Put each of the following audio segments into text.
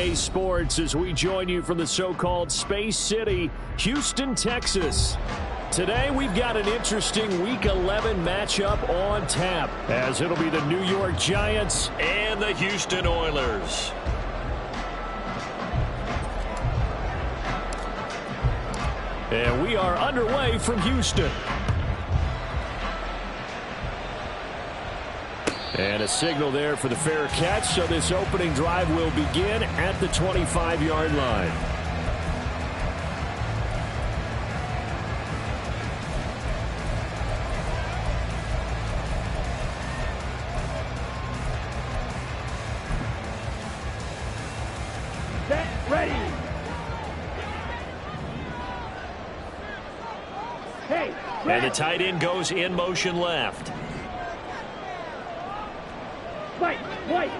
EA Sports as we join you from the so-called Space City, Houston, Texas. Today we've got an interesting Week 11 matchup on tap, as it'll be the New York Giants and the Houston Oilers. And we are underway from Houston. And a signal there for the fair catch, so this opening drive will begin at the 25-yard line. Set, ready. Hey, and the tight end goes in motion left. White.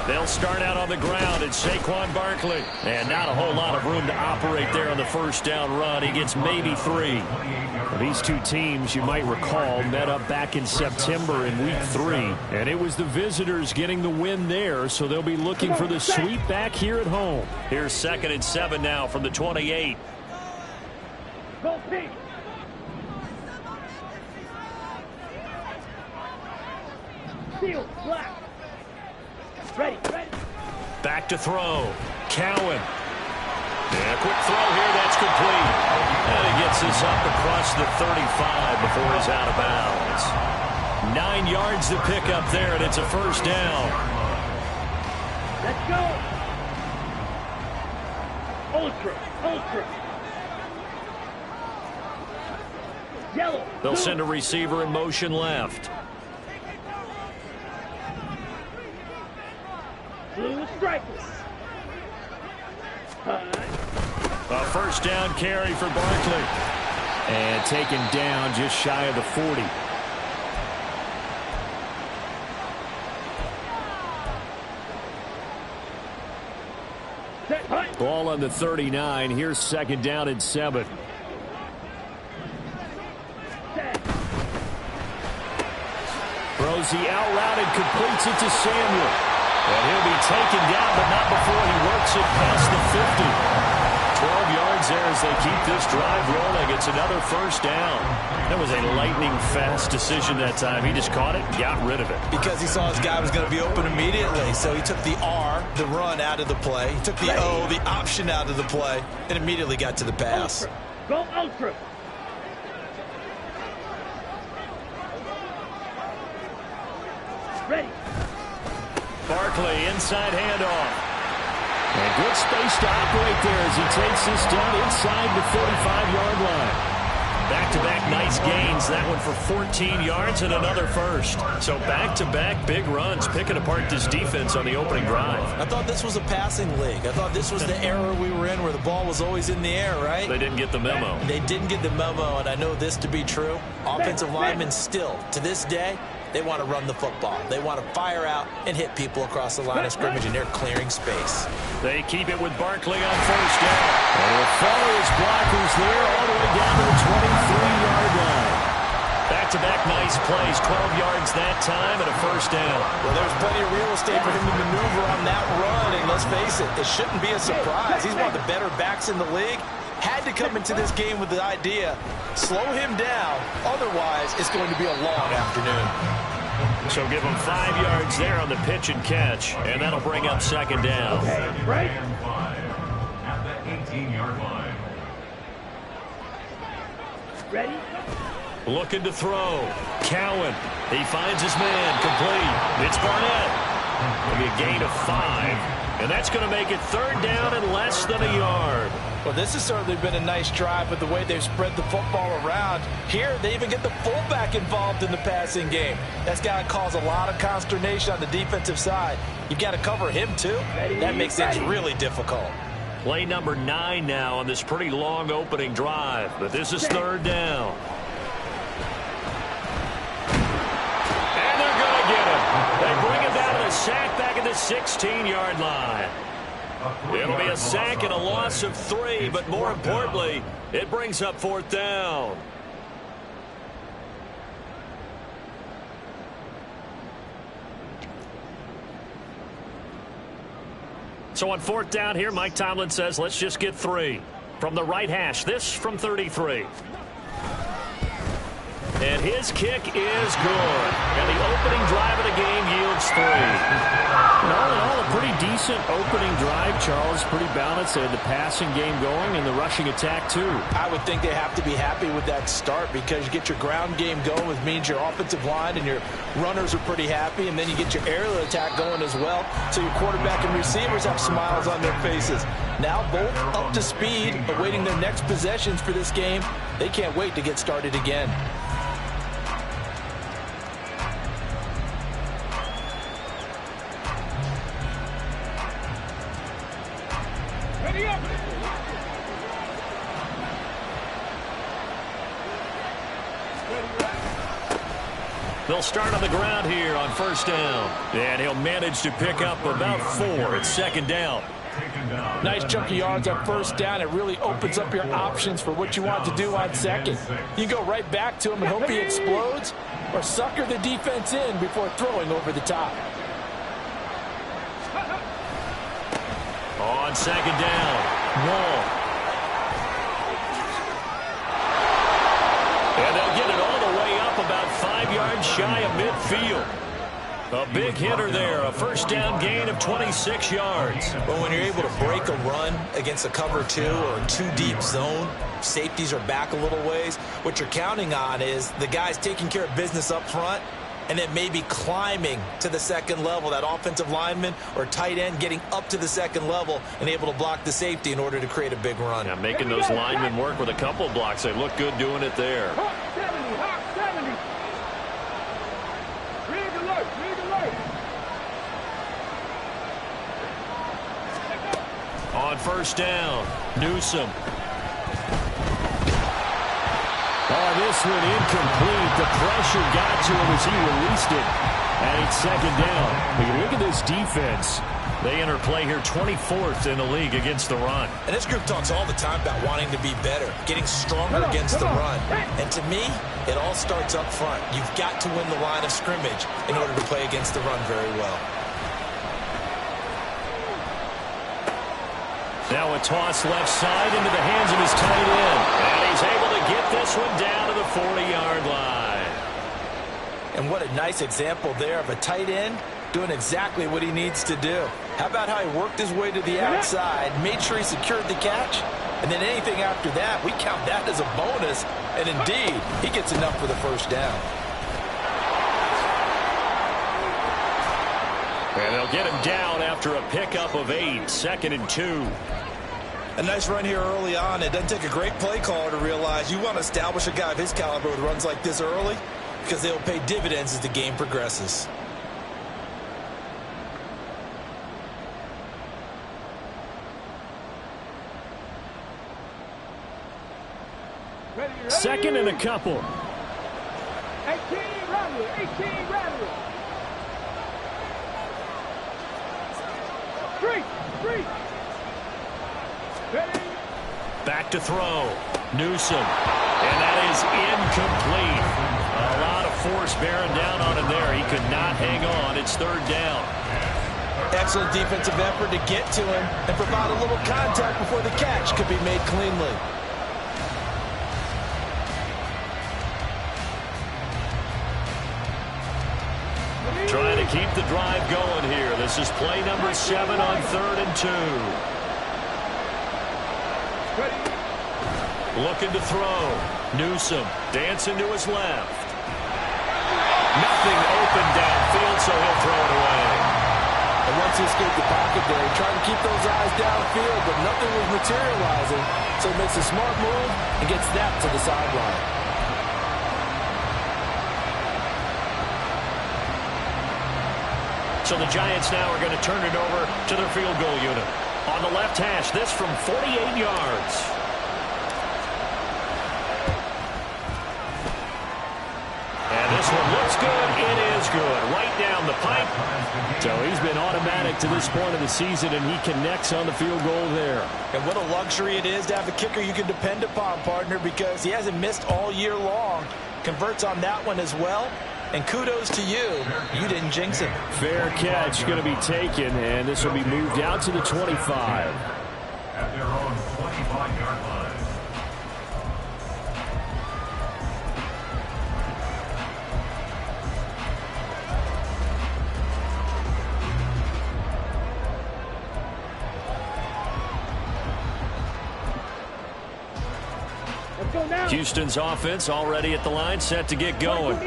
They'll start out on the ground. It's Saquon Barkley. And not a whole lot of room to operate there on the first down run. He gets maybe 3. Well, these two teams, you might recall, met up back in September in Week 3. And it was the visitors getting the win there, so they'll be looking for the sweep back here at home. Here's 2nd and 7 now from the 28. Go pink. Seal, black. Ready. Back to throw. Cowan. Yeah, quick throw here. That's complete. And he gets this up across the 35 before he's out of bounds. 9 yards to pick up there, and it's a first down. Let's go. Ultra. Yellow. They'll send a receiver in motion left. Blue strikers. A first down carry for Barkley. And taken down just shy of the 40. Ball on the 39. Here's 2nd down and 7. Throws the out route and completes it to Samuel. And he'll be taken down, but not before he works it past the 50. 12 yards there as they keep this drive rolling. It's another first down. That was a lightning-fast decision that time. He just caught it and got rid of it. Because he saw his guy was going to be open immediately. So he took the R, the run, out of the play. He took the O, the option, out of the play, and immediately got to the pass. Go ultra. Ready. Barkley, inside handoff. And good space to operate there as he takes this down inside the 45-yard line. Back-to-back nice gains. That one for 14 yards and another first. So back-to-back big runs, picking apart this defense on the opening drive. I thought this was a passing league. I thought this was the era we were in where the ball was always in the air, right? They didn't get the memo. They didn't get the memo, and I know this to be true. Offensive linemen still, to this day, they want to run the football. They want to fire out and hit people across the line of scrimmage, and they're clearing space. They keep it with Barkley on first down. And he'll follow his blockers there all the way down to the 23-yard line. Back-to-back nice plays, 12 yards that time and a first down. Well, there's plenty of real estate for him to maneuver on that run, and let's face it, it shouldn't be a surprise. He's one of the better backs in the league. Had to come into this game with the idea, slow him down, otherwise it's going to be a long afternoon. So give him 5 yards there on the pitch and catch, and that'll bring up 2nd down. Okay, right. At the 18-yard line. Ready. Looking to throw. Cowan. He finds his man. Complete. It's Barnett. It'll be a gain of 5. And that's going to make it 3rd down and less than a yard. Well, this has certainly been a nice drive with the way they've spread the football around. Here, they even get the fullback involved in the passing game. That's got to cause a lot of consternation on the defensive side. You've got to cover him, too. That makes things really difficult. Play number 9 now on this pretty long opening drive. But this is 3rd down. And they're going to get him. They bring him down to the sack back at the 16-yard line. It'll be a sack and a loss of 3, but more importantly, it brings up 4th down. So on 4th down here, Mike Tomlin says, let's just get 3. From the right hash, this from 33. And his kick is good. And the opening drive of the game yields 3. All in all, a pretty decent opening drive, Charles. Pretty balanced. They had the passing game going and the rushing attack, too. I would think they have to be happy with that start because you get your ground game going, which means your offensive line and your runners are pretty happy, and then you get your aerial attack going as well, so your quarterback and receivers have smiles on their faces. Now both up to speed, awaiting their next possessions for this game. They can't wait to get started again. They'll start on the ground here on 1st down. And he'll manage to pick up about 4 at 2nd down. Nice chunk of yards on 1st down. It really opens up your options for what you want to do on 2nd. You can go right back to him and hope he explodes, or sucker the defense in before throwing over the top. On 2nd down, Wall. And they'll get it all the way up about 5 yards shy of midfield. A big hitter there, a 1st down gain of 26 yards. But when you're able to break a run against a cover 2 or a 2 deep zone, safeties are back a little ways. What you're counting on is the guys taking care of business up front and then maybe climbing to the 2nd level, that offensive lineman or tight end getting up to the 2nd level and able to block the safety in order to create a big run. Yeah, making those linemen work with a couple blocks. They look good doing it there. Hawk 70, Hawk 70. Rig alert, rig alert. On 1st down, Newsome. Oh, this one incomplete. The pressure got to him as he released it. And it's 2nd down. But you look at this defense. They enter play here 24th in the league against the run. And this group talks all the time about wanting to be better, getting stronger against the run. And to me, it all starts up front. You've got to win the line of scrimmage in order to play against the run very well. Now a toss left side into the hands of his tight end. And he's able to get this one down to the 40-yard line. And what a nice example there of a tight end doing exactly what he needs to do. How about how he worked his way to the outside, made sure he secured the catch, and then anything after that, we count that as a bonus. And indeed, he gets enough for the 1st down. And they'll get him down after a pickup of 8, 2nd and 2. A nice run here early on. It doesn't take a great play caller to realize you want to establish a guy of his caliber with runs like this early because they'll pay dividends as the game progresses. Ready, ready. 2nd and a couple. 18 Rattler, 18 Rattler. 3. Ready. Back to throw. Newsome. And that is incomplete. A lot of force bearing down on him there. He could not hang on. It's 3rd down. Excellent defensive effort to get to him and provide a little contact before the catch could be made cleanly. Trying to keep the drive going here. This is play number 7 on 3rd and 2. Looking to throw. Newsome dancing to his left. Nothing open downfield, so he'll throw it away. And once he escaped the pocket there, he tried to keep those eyes downfield, but nothing was materializing. So he makes a smart move and gets that to the sideline. So the Giants now are going to turn it over to their field goal unit. On the left hash, this from 48 yards. And this one looks good. It is good. Right down the pipe. So he's been automatic to this point of the season, and he connects on the field goal there. And what a luxury it is to have a kicker you can depend upon, partner, because he hasn't missed all year long. Converts on that one as well. And kudos to you. You didn't jinx it. Fair catch going to be taken, and this will be moved out to the 25. At their own 25-yard line. Houston's offense already at the line, set to get going.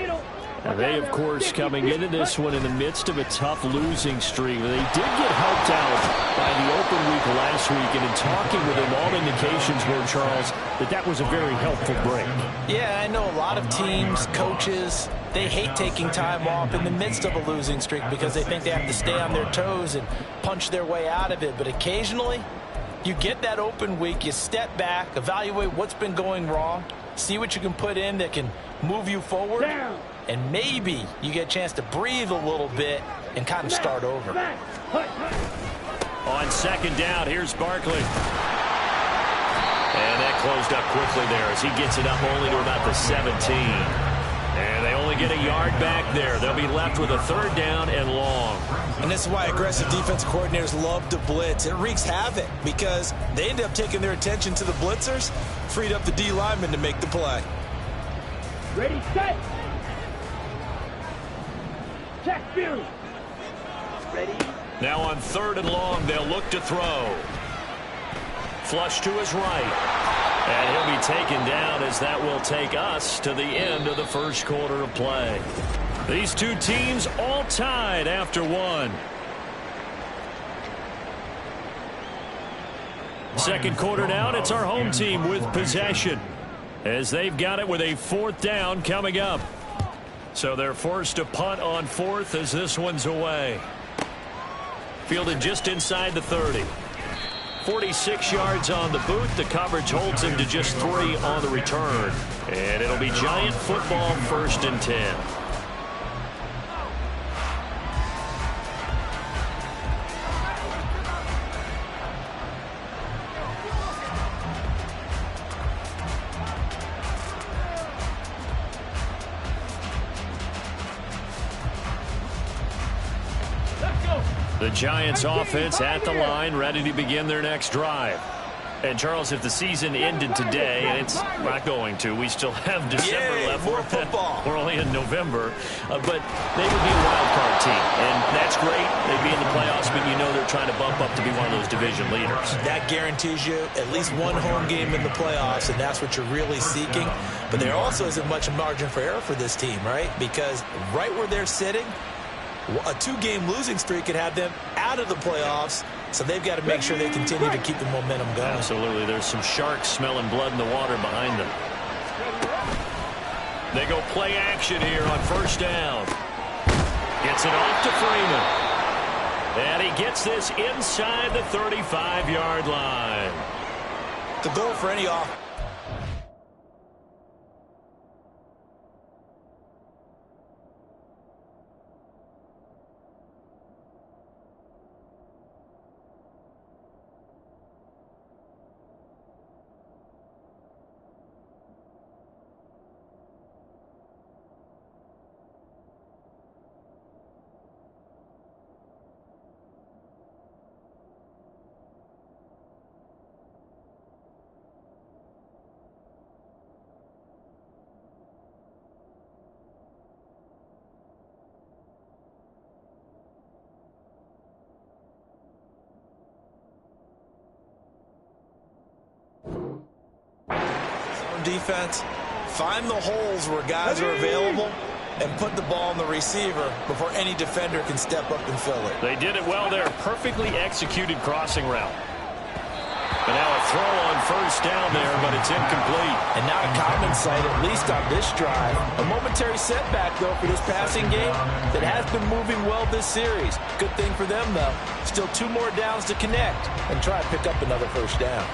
Now they, of course, coming into this one in the midst of a tough losing streak. They did get helped out by the open week last week, and in talking with them, all indications were, Charles, that was a very helpful break. Yeah, I know a lot of teams, coaches, they hate taking time off in the midst of a losing streak because they think they have to stay on their toes and punch their way out of it. But occasionally, you get that open week, you step back, evaluate what's been going wrong, see what you can put in that can move you forward, and maybe you get a chance to breathe a little bit and kind of start over. On second down, here's Barkley. And that closed up quickly there as he gets it up only to about the 17. And they only get a yard back there. They'll be left with a third down and long. And this is why aggressive defensive coordinators love to blitz. It wreaks havoc because they end up taking their attention to the blitzers, freed up the D lineman to make the play. Ready, set. Check, view. Ready. Now on third and long, they'll look to throw. Flush to his right. And he'll be taken down as that will take us to the end of the first quarter of play. These two teams all tied after one. Second quarter down, it's our home team with possession, as they've got it with a fourth down coming up. So they're forced to punt on fourth as this one's away. Fielded just inside the 30. 46 yards on the boot. The coverage holds him to just 3 on the return. And it'll be Giant football, 1st and 10. The Giants offense at the line, ready to begin their next drive. And, Charles, if the season ended today, and it's not going to, we still have December left. More football. We're only in November. But they would be a wild card team, and that's great. They'd be in the playoffs, but you know they're trying to bump up to be one of those division leaders. That guarantees you at least one home game in the playoffs, and that's what you're really seeking. But there also isn't much margin for error for this team, right? Because right where they're sitting, a 2-game losing streak could have them out of the playoffs, so they've got to make sure they continue to keep the momentum going. Absolutely. There's some sharks smelling blood in the water behind them. They go play action here on first down. Gets it off to Freeman. And he gets this inside the 35-yard line. The goal for any offense. Defense, find the holes where guys are available and put the ball in the receiver before any defender can step up and fill it. They did it well there. Perfectly executed crossing route. And now a throw on first down there, but it's incomplete. And not a common sight, at least on this drive. A momentary setback, though, for this passing game that has been moving well this series. Good thing for them, though. Still 2 more downs to connect and try to pick up another first down.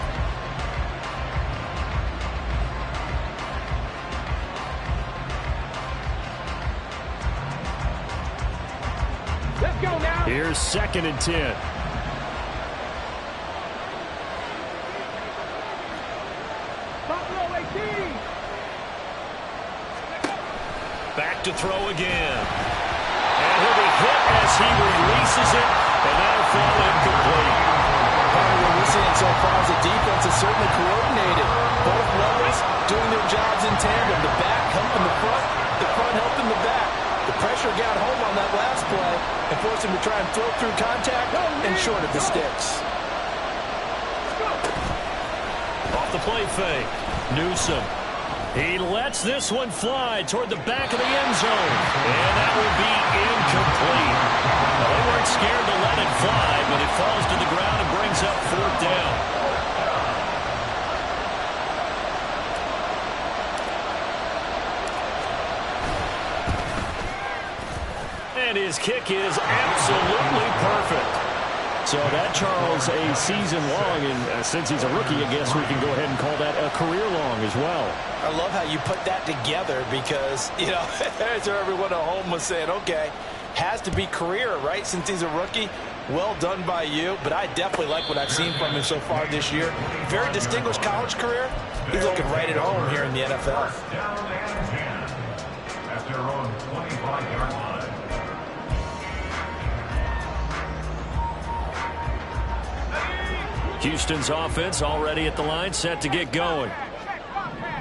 Let's go now. Here's 2nd and 10. Back back to throw again. And he'll be hit as he releases it, and that'll fall incomplete. Part of what we're seeing so far is the defense is certainly coordinated. Both levels doing their jobs in tandem. The back helping the front helping the back. The pressure got home on that last play and forced him to try and throw through contact and short of the sticks. Off the play fake, Newsome. He lets this one fly toward the back of the end zone. And that will be incomplete. Well, they weren't scared to let it fly, but it falls to the ground and brings up 4th down. And his kick is absolutely perfect. So that, Charles, a season long, and since he's a rookie, I guess we can go ahead and call that a career long as well. I love how you put that together because, you know, as everyone at home was saying, okay, has to be career, right, since he's a rookie. Well done by you, but I definitely like what I've seen from him so far this year. Very distinguished college career. He's looking right at home here in the NFL. Down and 10 at their own 25-yard line. Houston's offense already at the line, set to get going.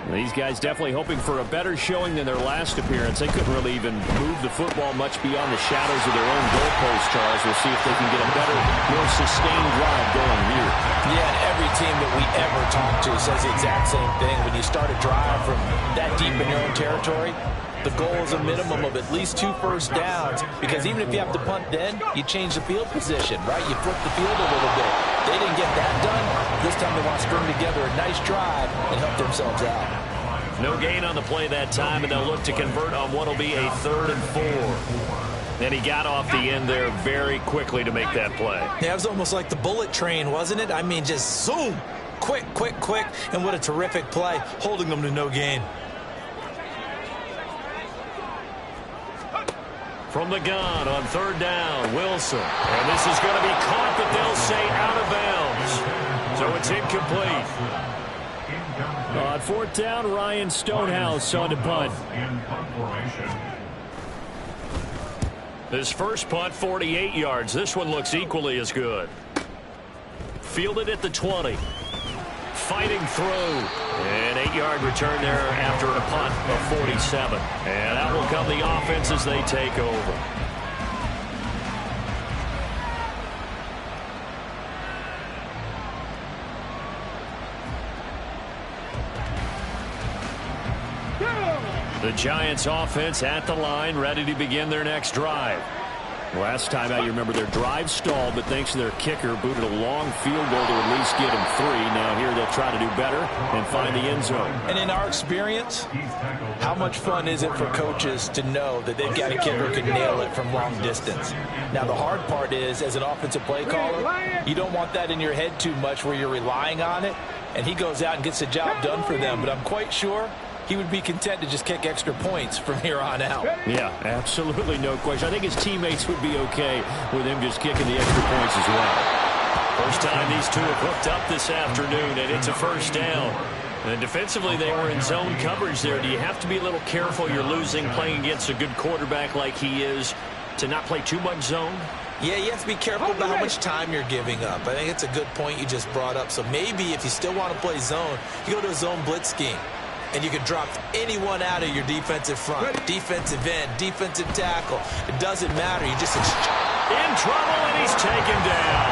These guys definitely hoping for a better showing than their last appearance. They couldn't really even move the football much beyond the shadows of their own goalpost, Charles. We'll see if they can get a better, more sustained drive going here. Yeah, and every team that we ever talk to says the exact same thing. When you start a drive from that deep in your own territory, the goal is a minimum of at least 2 first downs, because even if you have to punt then, you change the field position, right? You flip the field a little bit. They didn't get that done. This time they want to string together a nice drive and help themselves out. No gain on the play that time, and they'll look to convert on what will be a 3rd and 4. And he got off the end there very quickly to make that play. Yeah, it was almost like the bullet train, wasn't it? I mean, just zoom. Quick, quick, quick. And what a terrific play, holding them to no gain. From the gun on 3rd down, Wilson. And this is going to be caught, but they'll say out of bounds. So it's incomplete. On 4th down, Ryan Stonehouse on the punt. His first punt, 48 yards. This one looks equally as good. Fielded at the 20. Fighting through. An 8-yard return there after a punt of 47. And that will come the offense as they take over. The Giants offense at the line, ready to begin their next drive. Last time out, you remember their drive stalled, but thanks to their kicker, booted a long field goal to at least get him 3. Now here they'll try to do better and find the end zone. And in our experience, how much fun is it for coaches to know that they've got a kicker who can nail it from long distance? Now the hard part is, as an offensive play caller, you don't want that in your head too much where you're relying on it, and he goes out and gets the job done for them. But I'm quite sure he would be content to just kick extra points from here on out. Yeah, absolutely no question. I think his teammates would be okay with him just kicking the extra points as well. First time these two have hooked up this afternoon, and it's a 1st down. And defensively, they were in zone coverage there. Do you have to be a little careful? You're losing, playing against a good quarterback like he is, to not play too much zone? Yeah, you have to be careful about how much time you're giving up. I think it's a good point you just brought up. So maybe if you still want to play zone, you go to a zone blitz scheme. And you can drop anyone out of your defensive front, defensive end, defensive tackle. It doesn't matter. You just in trouble, and he's taken down.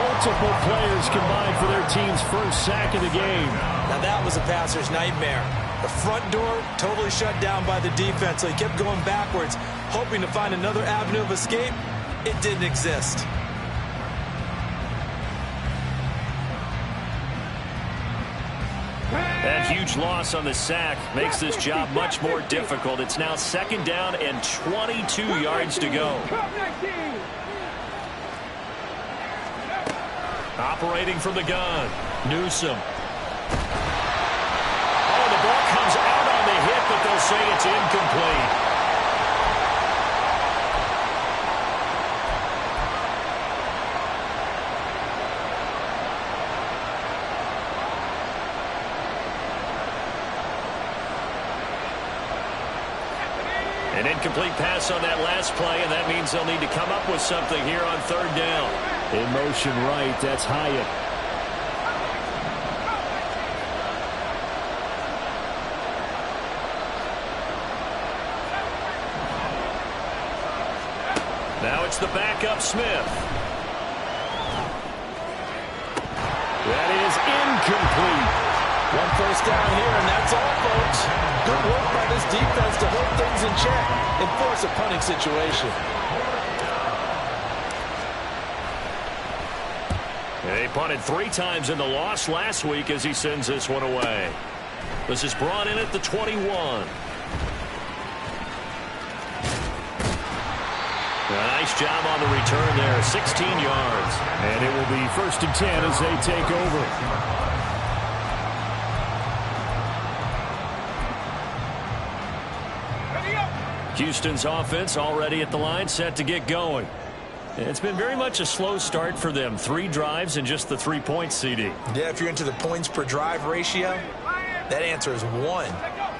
Multiple players combined for their team's first sack of the game. Now that was a passer's nightmare. The front door totally shut down by the defense, so he kept going backwards, hoping to find another avenue of escape. It didn't exist. That huge loss on the sack makes this job much more difficult. It's now 2nd down and 22 yards to go. Operating from the gun, Newsome. Oh, the ball comes out on the hit, but they'll say it's incomplete. An incomplete pass on that last play, and that means they'll need to come up with something here on third down. In motion right, that's Hyatt. Now it's the backup Smith. That is incomplete. One first down here, and that's all, folks. Good work by this defense to hold things in check and force a punting situation. They punted 3 times in the loss last week as he sends this one away. This is brought in at the 21. A nice job on the return there, 16 yards. And it will be 1st and 10 as they take over. Houston's offense already at the line, set to get going. It's been very much a slow start for them. 3 drives and just the 3 points, CD. Yeah, if you're into the points per drive ratio, that answer is 1.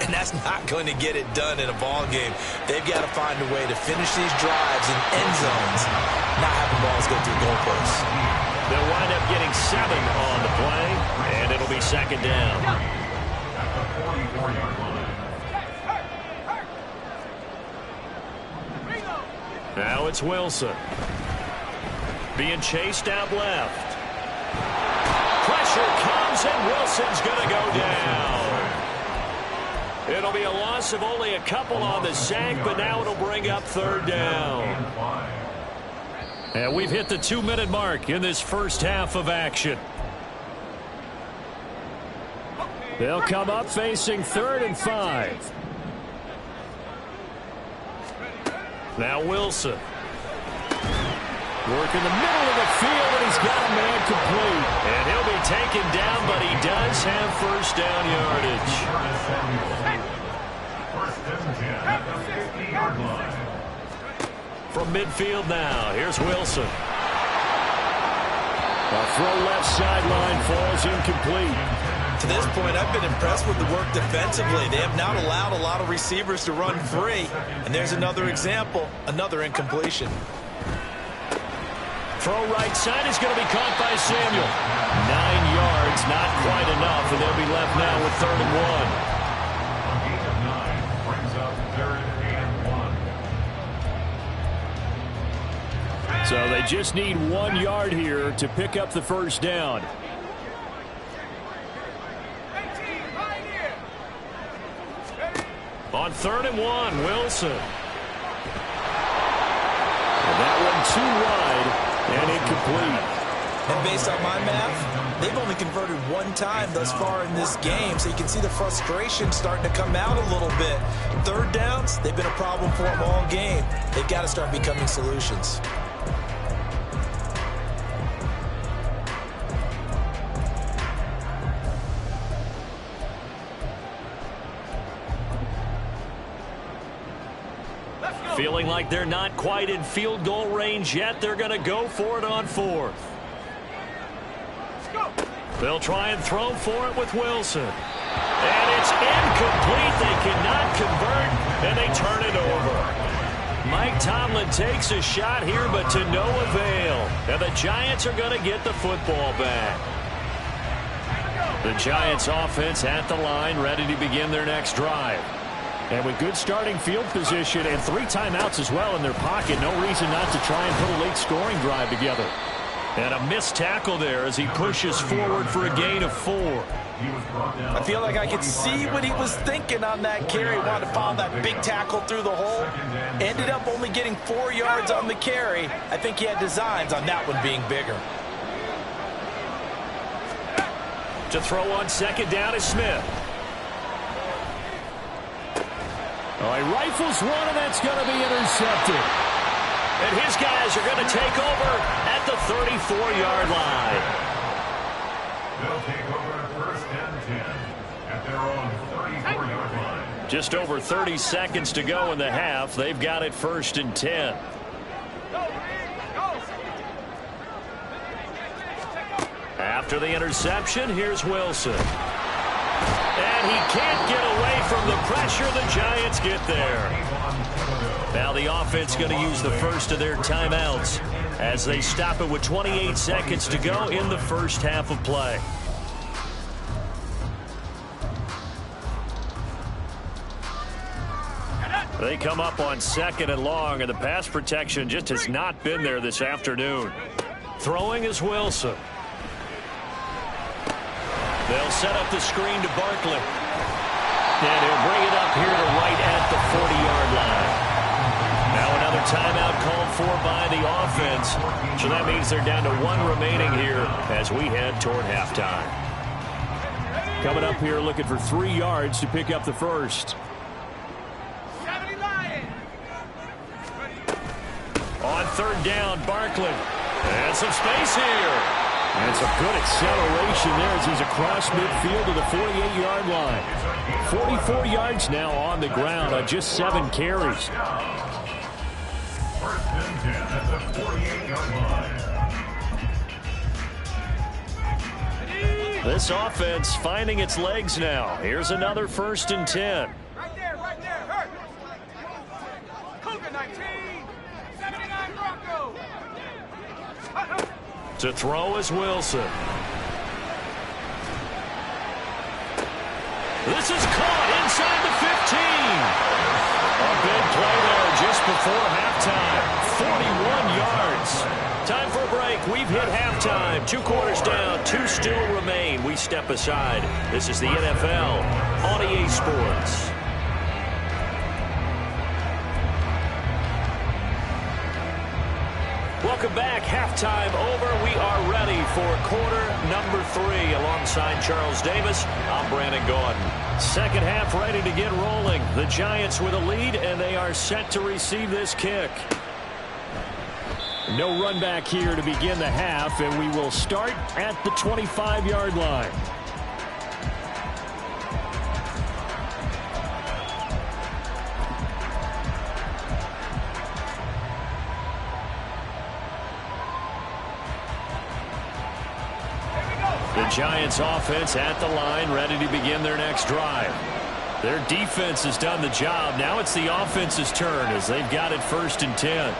And that's not going to get it done in a ball game. They've got to find a way to finish these drives in end zones, not having balls go through goalposts. They'll wind up getting 7 on the play, and it'll be 2nd down. At the 44-yard line. Now it's Wilson. Being chased out left. Pressure comes, and Wilson's going to go down. It'll be a loss of only a couple on the sack, but now it'll bring up 3rd down. And we've hit the 2-minute mark in this first half of action. They'll come up facing 3rd and 5. Now Wilson. Work in the middle of the field, and he's got a man complete. And he'll be taken down, but he does have 1st down yardage. 1st and 10 at the 50-yard line. From midfield now, here's Wilson. A throw left sideline falls incomplete. To this point, I've been impressed with the work defensively. They have not allowed a lot of receivers to run free. And there's another example, another incompletion. Throw right side is going to be caught by Samuel. 9 yards, not quite enough, and they'll be left now with 3rd and 1. A gain of 9 brings up 3rd and 1. So they just need 1 yard here to pick up the 1st down. On 3rd and 1, Wilson. And that one too wide and incomplete. And based on my math, they've only converted 1 time thus far in this game, so you can see the frustration starting to come out a little bit. 3rd downs, they've been a problem for them all game. They've got to start becoming solutions. Feeling like they're not quite in field goal range yet. They're going to go for it on 4th. They'll try and throw for it with Wilson. And it's incomplete. They cannot convert, and they turn it over. Mike Tomlin takes a shot here, but to no avail. And the Giants are going to get the football back. The Giants offense at the line, ready to begin their next drive. And with good starting field position and 3 timeouts as well in their pocket, no reason not to try and put a late scoring drive together. And a missed tackle there as he pushes forward for a gain of 4. I feel like I could see what he was thinking on that carry. Wanted to follow that big tackle through the hole. Ended up only getting 4 yards on the carry. I think he had designs on that one being bigger. To throw on 2nd down is Smith. Oh, he rifles one, and that's going to be intercepted. And his guys are going to take over at the 34-yard line. They'll take over 1st and 10 at their own 34-yard line. Just over 30 seconds to go in the half. They've got it 1st and 10. After the interception, here's Wilson. And he can't get away from the pressure. The Giants get there. Now the offense going to use the first of their timeouts as they stop it with 28 seconds to go in the first half of play. They come up on 2nd and long, and the pass protection just has not been there this afternoon. Throwing is Wilson. They'll set up the screen to Barkley. And he'll bring it up here to right at the 40-yard line. Now another timeout called for by the offense. So that means they're down to 1 remaining here as we head toward halftime. Coming up here looking for 3 yards to pick up the first. On 3rd down, Barkley. And some space here. And some good acceleration there as he's across midfield to the 48-yard line. 44 yards now on the ground on just 7 carries. 1st and 10 at the 48-yard line. This offense finding its legs now. Here's another 1st and 10. Right there, hurt. Cougar 19, 79 Bronco. To throw is Wilson. This is caught inside the 15. A big play there just before halftime. 41 yards. Time for a break. We've hit halftime. 2 quarters down. 2 still remain. We step aside. This is the NFL on EA Sports. Welcome back. Halftime over. We are ready for quarter number 3. Alongside Charles Davis, I'm Brandon Gordon. Second half ready to get rolling. The Giants with a lead, and they are set to receive this kick. No run back here to begin the half, and we will start at the 25-yard line. The Giants offense at the line, ready to begin their next drive. Their defense has done the job. Now it's the offense's turn as they've got it 1st and 10.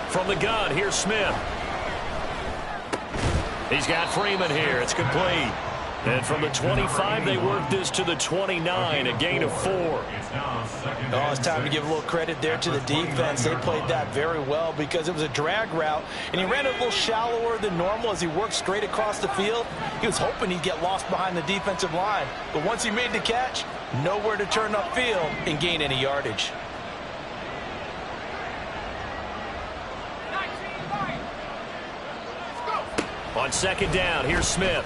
From the gun, here's Smith. He's got Freeman here. It's complete. And from the 25, they work this to the 29, a gain of 4. Oh, it's time to give a little credit there to the defense. They played that very well because it was a drag route, and he ran it a little shallower than normal as he worked straight across the field. He was hoping he'd get lost behind the defensive line, but once he made the catch, nowhere to turn upfield and gain any yardage. On 2nd down, here's Smith.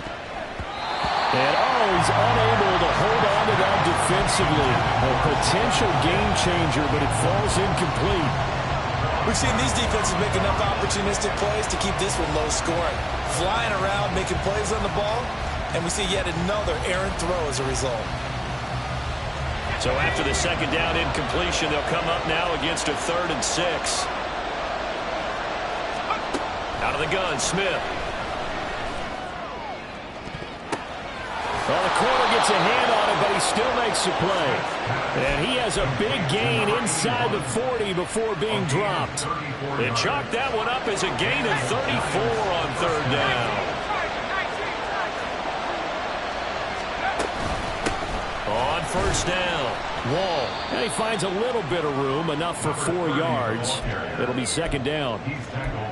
And he's unable to hold on to that defensively. A potential game changer, but it falls incomplete. We've seen these defenses make enough opportunistic plays to keep this one low scoring. Flying around, making plays on the ball, and we see yet another errant throw as a result. So after the 2nd down incompletion, they'll come up now against a 3rd and 6. Out of the gun, Smith. Well, the corner gets a hand on it, but he still makes the play. And he has a big gain inside the 40 before being dropped. They chalk that one up as a gain of 34 on 3rd down. On 1st down, Wall. And he finds a little bit of room, enough for 4 yards. It'll be 2nd down.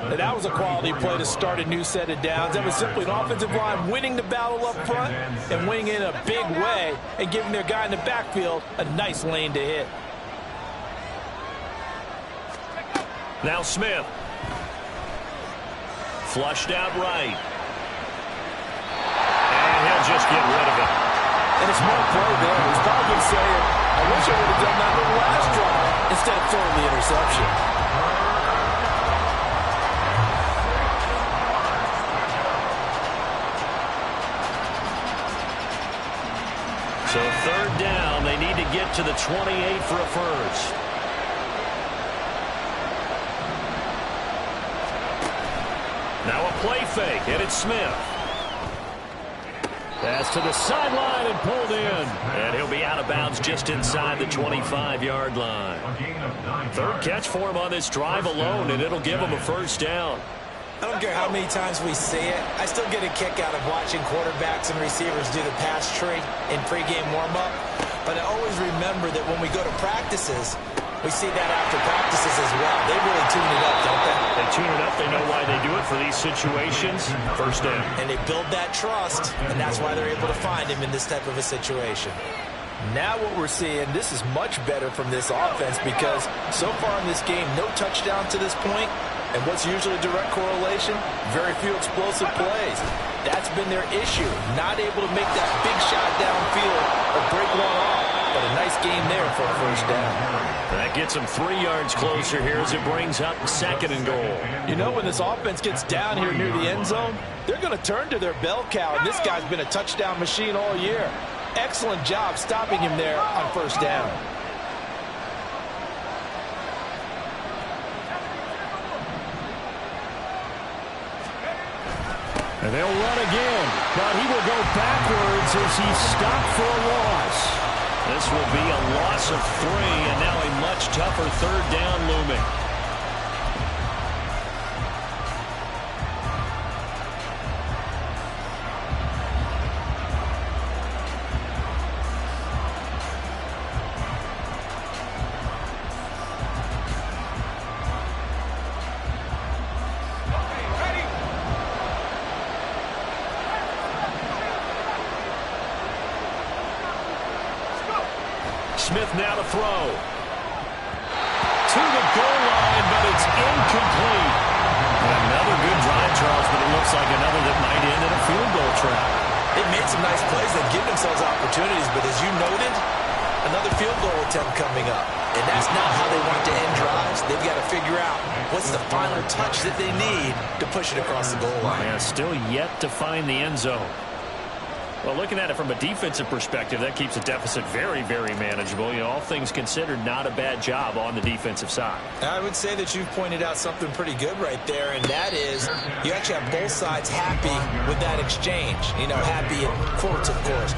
And that was a quality play to start a new set of downs. That was simply an offensive line winning the battle up front and winning in a big way and giving their guy in the backfield a nice lane to hit. Now Smith. Flushed out right. And he'll just get rid of it. And a smart play there. He's probably saying, I wish I would have done that little last drive instead of throwing the interception. So 3rd down, they need to get to the 28 for a first. Now a play fake, and it's Smith. Pass to the sideline and pulled in. And he'll be out of bounds just inside the 25-yard line. Third catch for him on this drive alone, and it'll give him a first down. I don't care how many times we see it. I still get a kick out of watching quarterbacks and receivers do the pass tree in pregame warm-up. But I always remember that when we go to practices, we see that after practices as well. They really tune it up, don't they? They tune it up. They know why they do it for these situations. First down. And they build that trust, and that's why they're able to find him in this type of a situation. Now what we're seeing, this is much better from this offense because so far in this game, no touchdown to this point. And what's usually a direct correlation? Very few explosive plays. That's been their issue. Not able to make that big shot downfield or break one off. But a nice game there for a first down. That gets them 3 yards closer here as it brings up 2nd and goal. You know, when this offense gets down here near the end zone, they're going to turn to their bell cow. And this guy's been a touchdown machine all year. Excellent job stopping him there on first down. And they'll run again, but he will go backwards as he's stopped for a loss. This will be a loss of 3, and now a much tougher third down looming. Smith now to throw. To the goal line, but it's incomplete. Another good drive, Charles, but it looks like another that might end in a field goal trap. They've made some nice plays. They've given themselves opportunities, but as you noted, another field goal attempt coming up. And that's not how they want to end drives. They've got to figure out what's the final touch that they need to push it across the goal line. Yeah, still yet to find the end zone. Well, looking at it from a defensive perspective, that keeps the deficit very, very manageable. You know, all things considered, not a bad job on the defensive side. I would say that you've pointed out something pretty good right there, and that is you actually have both sides happy with that exchange. You know, happy in quotes, of course.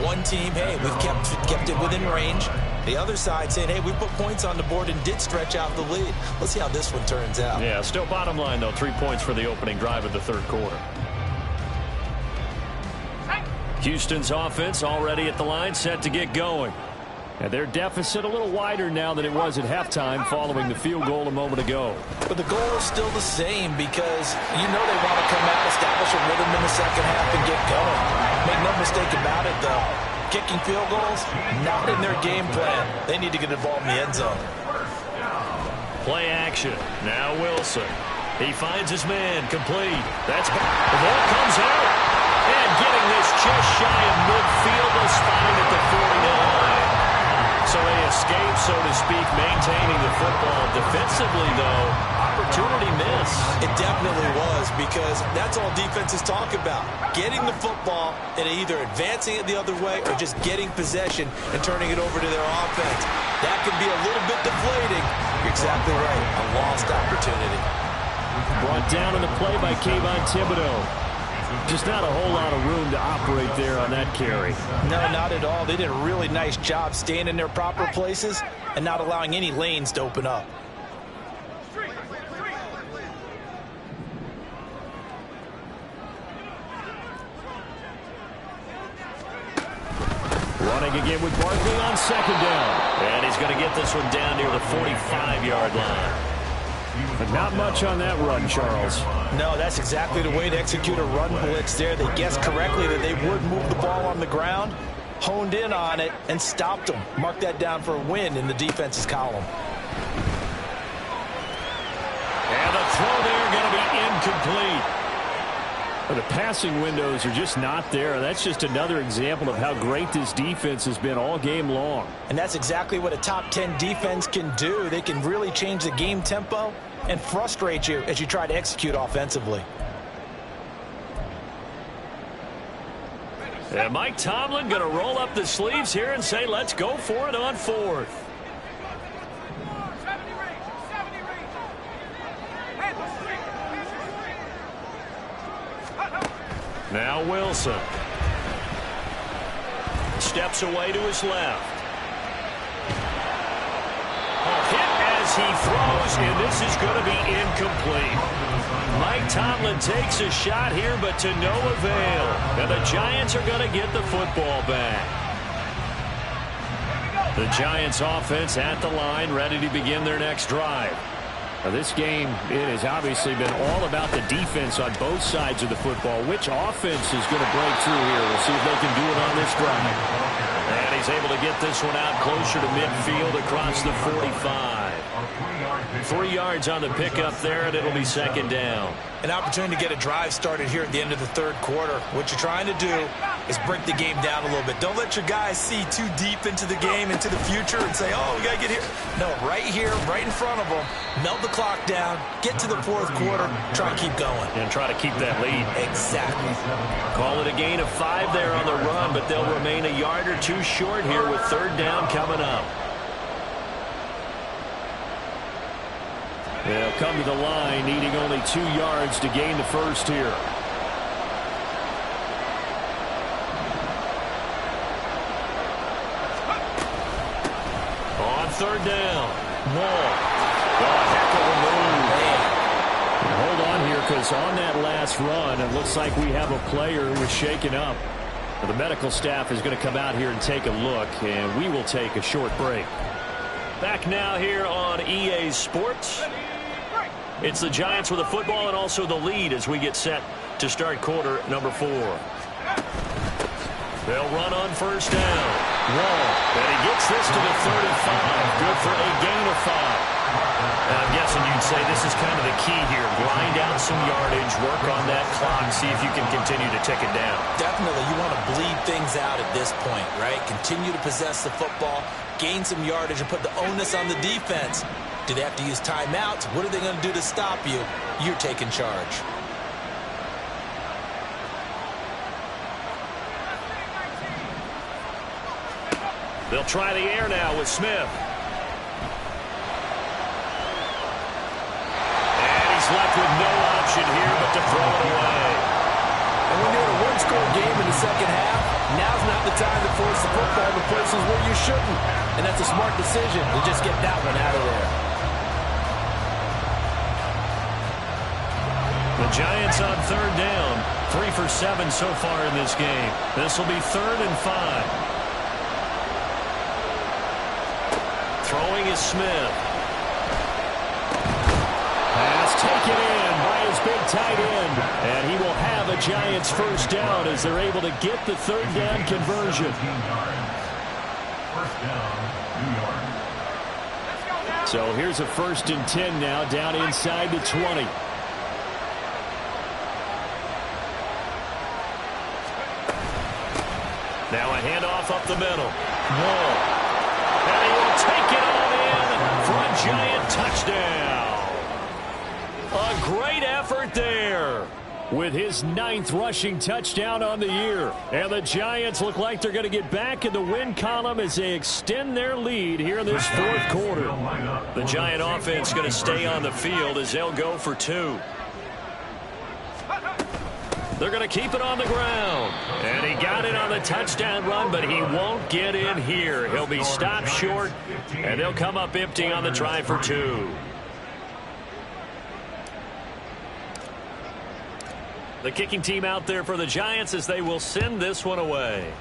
One team, hey, we've kept it within range. The other side saying, hey, we put points on the board and did stretch out the lead. Let's see how this one turns out. Yeah, still bottom line, though, 3 points for the opening drive of the third quarter. Houston's offense already at the line, set to get going. And their deficit a little wider now than it was at halftime following the field goal a moment ago. But the goal is still the same because you know they want to come out, establish a rhythm in the second half, and get going. Make no mistake about it, though. Kicking field goals, not in their game plan. They need to get involved in the end zone. Play action. Now Wilson. He finds his man, complete. That's back. The ball comes out. And getting this just shy of midfield, they'll spot it at the 49. So they escape, so to speak, maintaining the football. Defensively, though, opportunity miss. It definitely was because that's all defenses talk about. Getting the football and either advancing it the other way or just getting possession and turning it over to their offense. That can be a little bit deflating. You're exactly right. A lost opportunity. Brought down on the play by Kayvon Thibodeau. Just not a whole lot of room to operate there on that carry. No, not at all. They did a really nice job staying in their proper places and not allowing any lanes to open up. Running again with Barkley on second down. And he's going to get this one down near the 45-yard line. But not much on that run, Charles. No, that's exactly the way to execute a run blitz there. They guessed correctly that they would move the ball on the ground, honed in on it, and stopped them. Mark that down for a win in the defense's column. And the throw there going to be incomplete. But the passing windows are just not there. That's just another example of how great this defense has been all game long. And that's exactly what a top 10 defense can do. They can really change the game tempo and frustrate you as you try to execute offensively. And Mike Tomlin going to roll up the sleeves here and say, let's go for it on fourth. Now Wilson. Steps away to his left. Hit as he throws, and this is going to be incomplete. Mike Tomlin takes a shot here, but to no avail. And the Giants are going to get the football back. The Giants offense at the line, ready to begin their next drive. Now this game, it has obviously been all about the defense on both sides of the football. Which offense is going to break through here? We'll see if they can do it on this drive. And he's able to get this one out closer to midfield across the 45. 3 yards on the pickup there, and it'll be second down. An opportunity to get a drive started here at the end of the third quarter. What you're trying to do is break the game down a little bit. Don't let your guys see too deep into the game, into the future, and say, oh, we got to get here. No, right here, right in front of them, melt the clock down, get to the fourth quarter, try and keep going. And try to keep that lead. Exactly. Call it a gain of 5 there on the run, but they'll remain a yard or two short here with third down coming up. They'll come to the line, needing only 2 yards to gain the first here. On third down, Wall. Oh, heck of a move. Hold on here, because on that last run, it looks like we have a player who is shaken up. The medical staff is going to come out here and take a look, and we will take a short break. Back now here on EA Sports. It's the Giants with the football and also the lead as we get set to start quarter number 4. They'll run on first down. Wall. And he gets this to the 35. Good for a gain of 5. I'm guessing you'd say this is kind of the key here. Grind out some yardage, work on that clock, see if you can continue to tick it down. Definitely. You want to bleed things out at this point, right? Continue to possess the football, gain some yardage, and put the onus on the defense. Do they have to use timeouts? What are they going to do to stop you? You're taking charge. They'll try the air now with Smith. And he's left with no option here but to throw it away. And when you're in a one-score game in the second half, now's not the time to force the football to places where you shouldn't. And that's a smart decision to just get that one out of there. The Giants on third down. 3 for 7 so far in this game. This will be 3rd and 5. Throwing is Smith. Pass taken in by his big tight end. And he will have a Giants first down as they're able to get the third down conversion. So here's a 1st and 10 now down inside the 20. Now a handoff up the middle. Wall. And he will take it on in for a Giant touchdown. A great effort there with his 9th rushing touchdown on the year. And the Giants look like they're going to get back in the win column as they extend their lead here in this 4th quarter. The Giant offense going to stay on the field as they'll go for 2. They're going to keep it on the ground. And he got it on the touchdown run, but he won't get in here. He'll be stopped short, and they'll come up empty on the try for 2. The kicking team out there for the Giants as they will send this one away.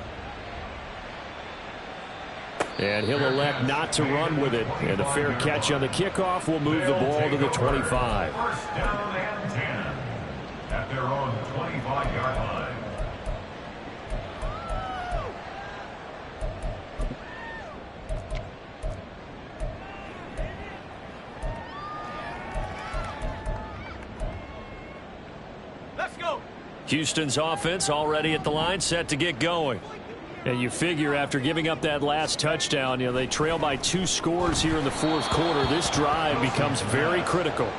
And he'll elect not to run with it. And a fair catch on the kickoff will move the ball to the 25. First down and 10 at their own 25-yard line. Let's go. Houston's offense already at the line, set to get going. And you figure after giving up that last touchdown, they trail by 2 scores here in the 4th quarter. This drive becomes very critical.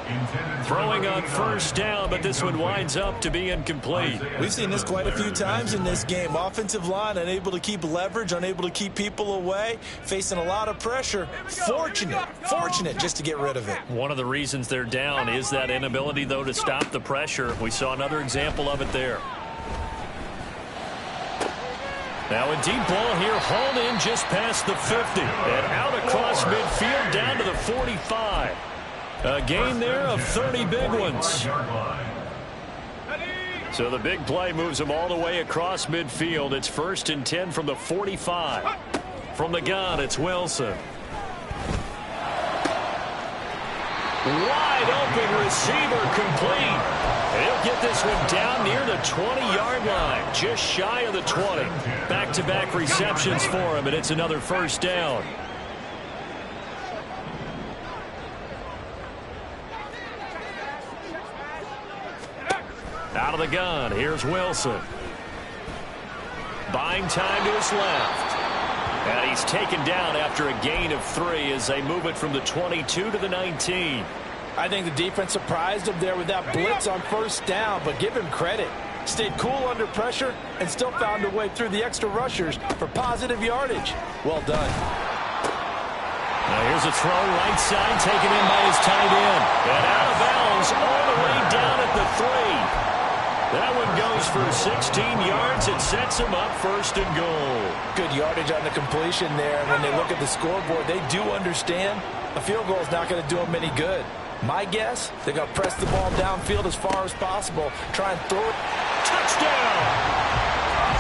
Throwing on first down, but this one winds up to be incomplete. We've seen this quite a few times in this game. Offensive line unable to keep leverage, unable to keep people away, facing a lot of pressure. Fortunate just to get rid of it. One of the reasons they're down is that inability, though, to stop the pressure. We saw another example of it there. Now a deep ball here, hauled in just past the 50. And out across midfield down to the 45. A gain there of 30 big ones. So the big play moves him all the way across midfield. It's 1st and 10 from the 45. From the gun, it's Wilson. Wide open receiver complete. He'll get this one down near the 20-yard line, just shy of the 20. Back-to-back receptions for him, and it's another 1st down. Out of the gun, here's Wilson. Buying time to his left. And he's taken down after a gain of 3 as they move it from the 22 to the 19. I think the defense surprised him there with that blitz on 1st down, but give him credit. Stayed cool under pressure and still found a way through the extra rushers for positive yardage. Well done. Now here's a throw right side taken in by his tight end. And out of bounds all the way down at the 3. That one goes for 16 yards. It sets him up 1st and goal. Good yardage on the completion there. And when they look at the scoreboard, they do understand a field goal is not going to do them any good. My guess, they're going to press the ball downfield as far as possible. Try and throw it. Touchdown!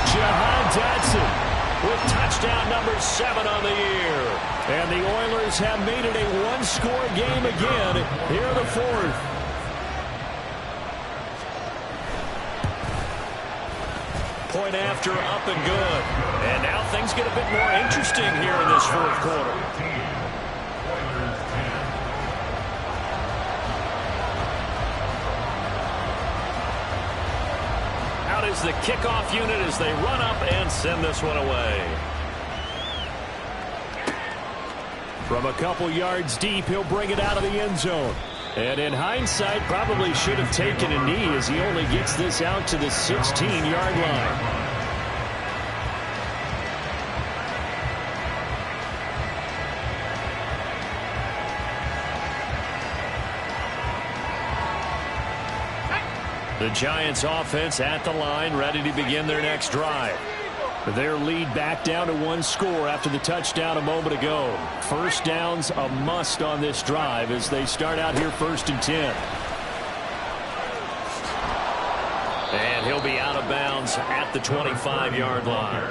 Jahan Dotson with touchdown number 7 on the year. And the Oilers have made it a one-score game again here in the 4th. Point after, up and good. And now things get a bit more interesting here in this 4th quarter. Out is the kickoff unit as they run up and send this one away. From a couple yards deep, he'll bring it out of the end zone. And in hindsight, probably should have taken a knee as he only gets this out to the 16-yard line. The Giants offense at the line, ready to begin their next drive. Their lead back down to 1 score after the touchdown a moment ago. 1st down's a must on this drive as they start out here 1st and 10. And he'll be out of bounds at the 25-yard line.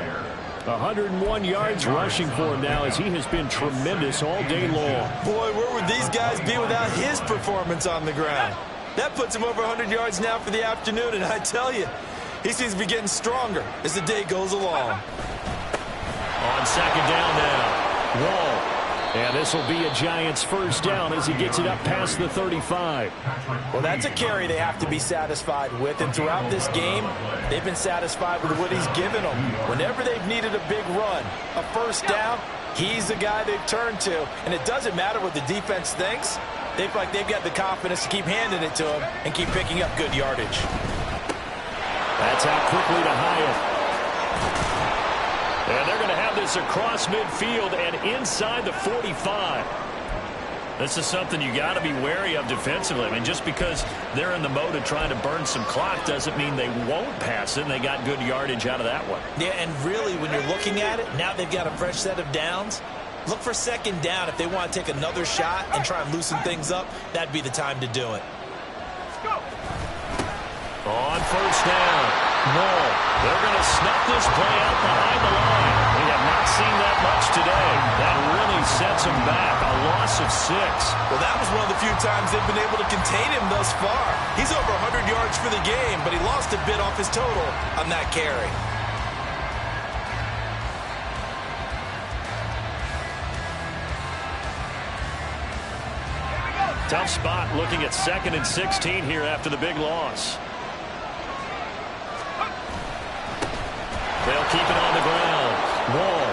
101 yards rushing for him now as he has been tremendous all day long. Boy, where would these guys be without his performance on the ground? That puts him over 100 yards now for the afternoon, and I tell you, he seems to be getting stronger as the day goes along. On 2nd down now, Wall. And this will be a Giants 1st down as he gets it up past the 35. Well, that's a carry they have to be satisfied with, and throughout this game, they've been satisfied with what he's given them. Whenever they've needed a big run, a 1st down, he's the guy they've turned to, and it doesn't matter what the defense thinks. They feel like they've got the confidence to keep handing it to him and keep picking up good yardage. That's out quickly to Hyatt. And they're going to have this across midfield and inside the 45. This is something you got to be wary of defensively. I mean, just because they're in the mode of trying to burn some clock doesn't mean they won't pass it. And they got good yardage out of that one. Yeah, and really, when you're looking at it, now they've got a fresh set of downs. Look for 2nd down. If they want to take another shot and try and loosen things up, that'd be the time to do it. Let's go. On 1st down, Wall. They're going to snuff this play out behind the line. We have not seen that much today. That really sets them back. A loss of 6. Well, that was one of the few times they've been able to contain him thus far. He's over 100 yards for the game, but he lost a bit off his total on that carry. Tough spot looking at 2nd and 16 here after the big loss. They'll keep it on the ground. Wall.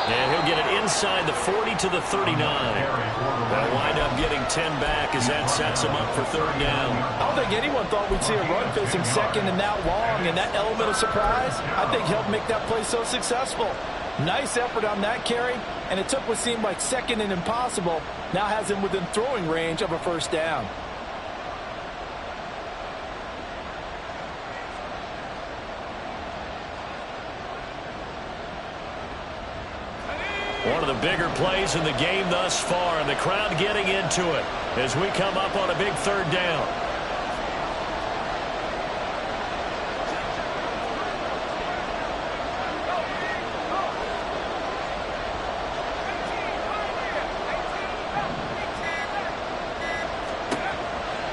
And he'll get it inside the 40 to the 39. They'll wind up getting 10 back as that sets him up for 3rd down. I don't think anyone thought we'd see a run facing 2nd and that long, and that element of surprise, I think, helped make that play so successful. Nice effort on that carry, and it took what seemed like 2nd and impossible, now has him within throwing range of a 1st down. One of the bigger plays in the game thus far, and the crowd getting into it as we come up on a big third down.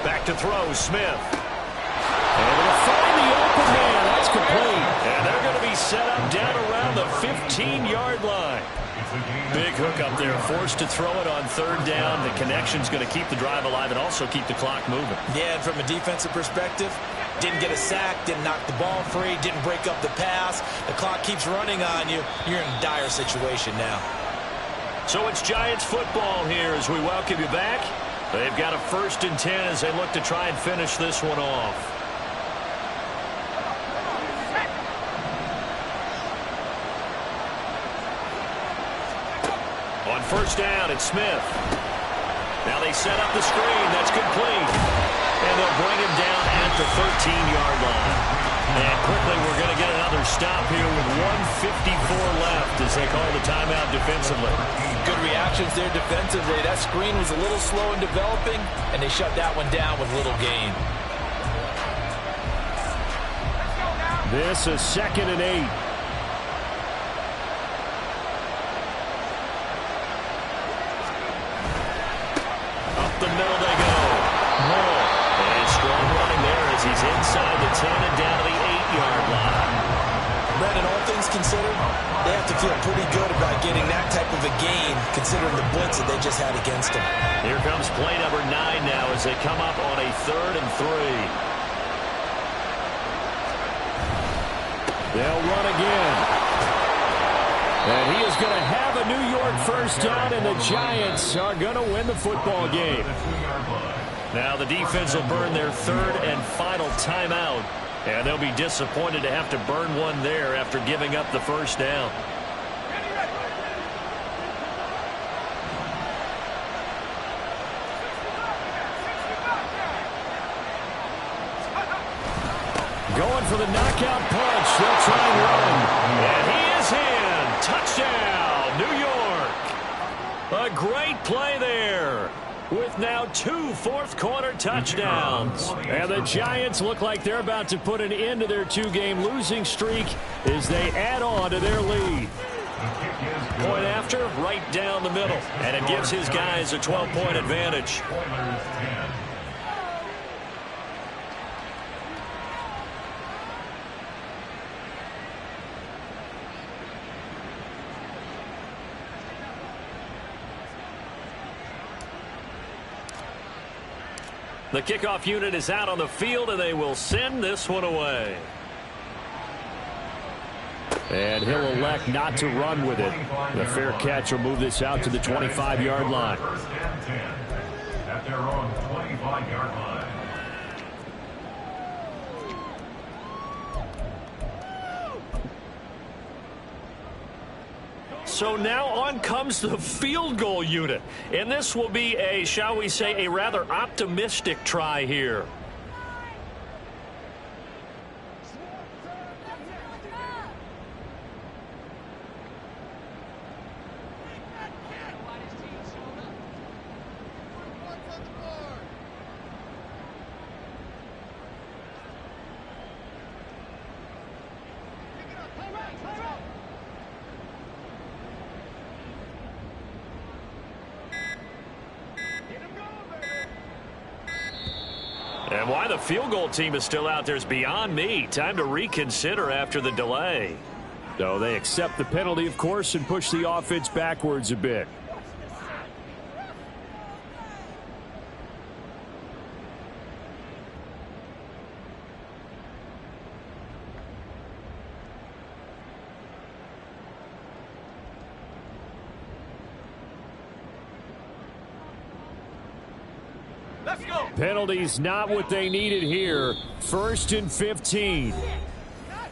Back to throw, Smith. Able to find the open man. That's complete. And they're going to be set up down around the 15-yard line. Big hook up there, forced to throw it on third down. The connection's going to keep the drive alive and also keep the clock moving. Yeah, and from a defensive perspective, didn't get a sack, didn't knock the ball free, didn't break up the pass. The clock keeps running on you. You're in a dire situation now. So it's Giants football here as we welcome you back. They've got a 1st and 10 as they look to try and finish this one off. On 1st down, it's Smith. Now they set up the screen. That's complete. And they'll bring him down at the 13-yard line. And quickly, we're going to get another stop here with 1:54 left as they call the timeout defensively. Good reactions there defensively. That screen was a little slow in developing, and they shut that one down with little gain. This is 2nd and 8. The middle they go. Moore. And strong running there as he's inside the 10 and down to the 8-yard line. Brandon, all things considered, they have to feel pretty good about getting that type of a gain considering the blitz that they just had against them. Here comes play number 9 now as they come up on a 3rd and 3. They'll run again. And he is going to have a New York 1st down, and the Giants are going to win the football game. Now the defense will burn their 3rd and final timeout, and they'll be disappointed to have to burn one there after giving up the 1st down. Going for the knockout punch. They'll try and run. And he is in. Touchdown, New York. A great play there with now 2 fourth-quarter touchdowns. And the Giants look like they're about to put an end to their 2-game losing streak as they add on to their lead. Point after, right down the middle. And it gives his guys a 12-point advantage. The kickoff unit is out on the field, and they will send this one away. And he'll elect not to run with it. The fair catch will move this out to the 25-yard line. 1st and 10 at their own 25-yard line. So now on comes the field goal unit. And this will be a, shall we say, a rather optimistic try here. And why the field goal team is still out there is beyond me. Time to reconsider after the delay. So they accept the penalty, of course, and push the offense backwards a bit. Let's go. Penalties not what they needed here. 1st and 15.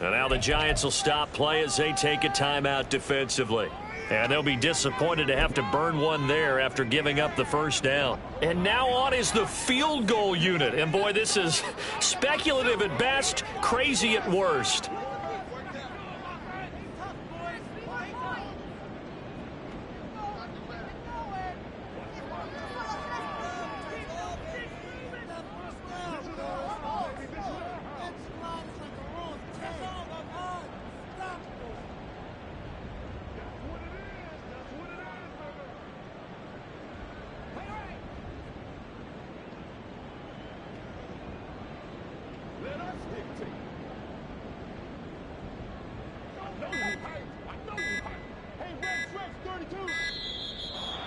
And now the Giants will stop play as they take a timeout defensively. And they'll be disappointed to have to burn one there after giving up the 1st down. And now on is the field goal unit. And boy, this is speculative at best, crazy at worst.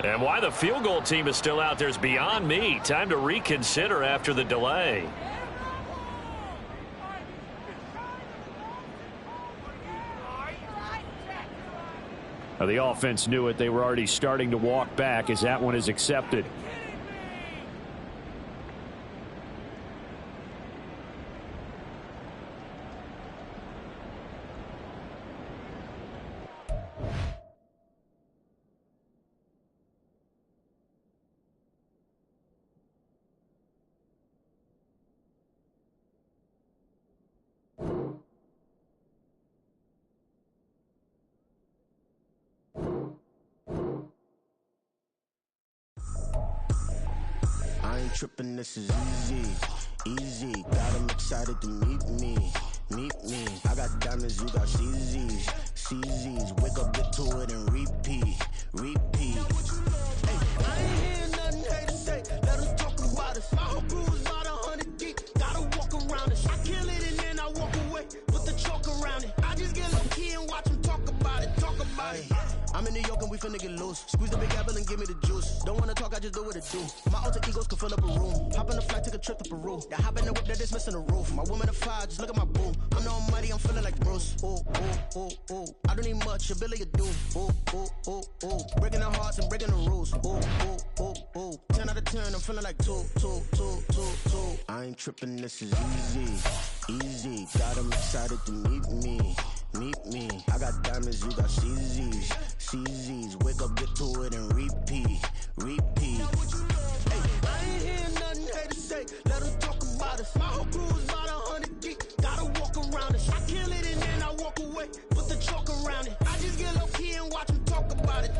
And why the field goal team is still out there is beyond me. Time to reconsider after the delay. The offense knew it. They were already starting to walk back as that one is accepted. Tripping, this is easy. Got them excited to meet me. I got diamonds, you got CZs. Wake up, get to it, and repeat. Hey, I ain't hear nothing hate to say. Let us talk about us. My whole crew is about 100 deep. Gotta walk around it. I kill it and then I walk away. Put the chalk around it. I just get low key and watch them talk about it. I'm in New York and we finna get loose. Squeeze the big apple and give me the juice. Don't wanna talk, I just do what it do. My alter egos can fill up a room. Hop in a flight, take a trip to Peru. That hop in the whip that is missing the roof. My woman a fire, just look at my boo. I'm no money, I'm feeling like Bruce. Ooh. I don't need much, ability to do. Ooh. Breaking the hearts and breaking the rules. Ooh. 10 out of 10, I'm feeling like two. I ain't tripping, this is easy. Got them excited to meet me. I got diamonds, you got CZs. Wake up, get to it, and repeat. Hey, I ain't hear nothing hate to say. Let us talk about us. My whole crew is about 100 deep. Gotta walk around it. I kill it and then I walk away. Put the chalk around it. I just get low key and watch them talk about it.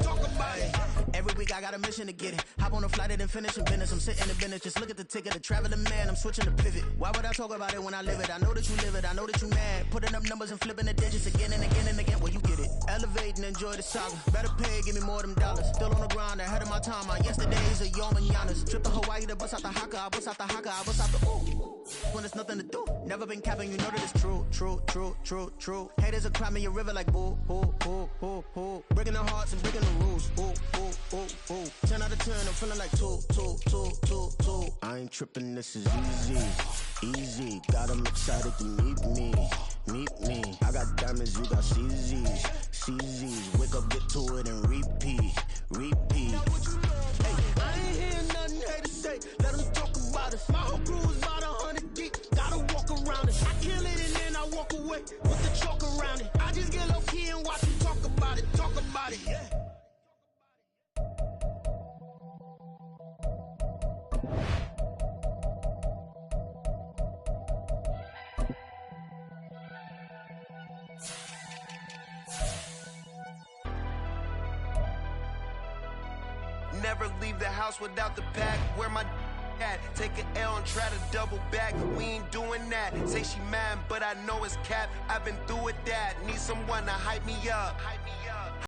Every week I got a mission to get it. Hop on a flight and then finish in business. I'm sitting in business. Just look at the ticket. A traveling man. I'm switching to pivot. Why would I talk about it when I live it? I know that you live it. I know that you mad. Putting up numbers and flipping the digits again and again and again. Well, you get it. Elevate and enjoy the saga. Better pay, give me more than dollars. Still on the grind, ahead of my time. My yesterdays are your mananas. Trip to Hawaii to bust out the haka. I bust out the haka. I bust out the ooh. When there's nothing to do. Never been capping, you know that it's true. Haters are climbing your river like boo. Breaking the hearts and breaking the rules. Ooh. 10 out of 10, I'm feeling like two. I ain't tripping, this is easy. Got them excited to meet me. I got diamonds, you got CZs. Wake up, get to it, and repeat. Hey, I ain't hear nothing hate to say. Let them talk about us. My whole crew is about 100 deep. Gotta walk around it. I kill it and then I walk away. Put the chalk around it. I just get low key and watch them talk about it. Yeah. Never leave the house without the bag. Where my at? Take an L and try to double back. We ain't doing that. Say she mad, but I know it's cap. I've been through with that. Need someone to hype me up.